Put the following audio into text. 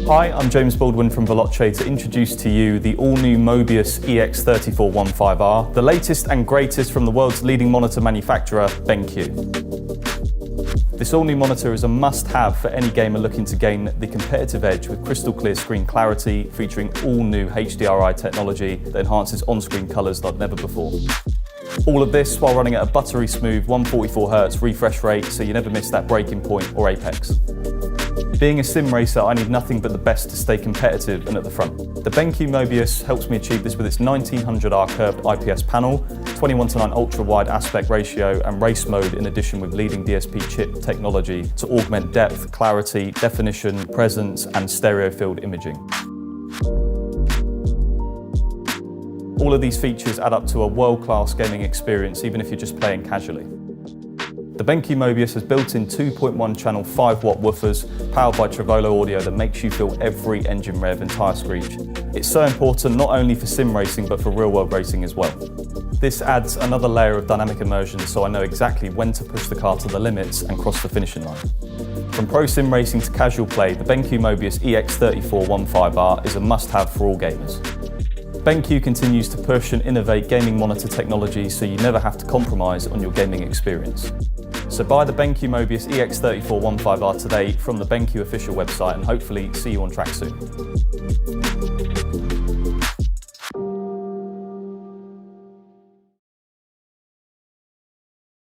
Hi, I'm James Baldwin from Veloce to introduce to you the all-new MOBIUZ EX3415R, the latest and greatest from the world's leading monitor manufacturer, BenQ. This all-new monitor is a must-have for any gamer looking to gain the competitive edge with crystal clear screen clarity, featuring all-new HDRi technology that enhances on-screen colours like never before. All of this while running at a buttery smooth 144Hz refresh rate, so you never miss that breaking point or apex. Being a sim racer, I need nothing but the best to stay competitive and at the front. The BenQ MOBIUZ helps me achieve this with its 1900R curved IPS panel, 21:9 ultra-wide aspect ratio and race mode, in addition with leading DSP chip technology to augment depth, clarity, definition, presence and stereo field imaging. All of these features add up to a world-class gaming experience, even if you're just playing casually. The BenQ MOBIUZ has built-in 2.1 channel 5-watt woofers powered by TreVolo audio that makes you feel every engine rev and tyre screech. It's so important not only for sim racing but for real-world racing as well. This adds another layer of dynamic immersion, so I know exactly when to push the car to the limits and cross the finishing line. From pro sim racing to casual play, the BenQ MOBIUZ EX3415R is a must-have for all gamers. BenQ continues to push and innovate gaming monitor technology, so you never have to compromise on your gaming experience. So buy the BenQ MOBIUZ EX3415R today from the BenQ official website, and hopefully see you on track soon.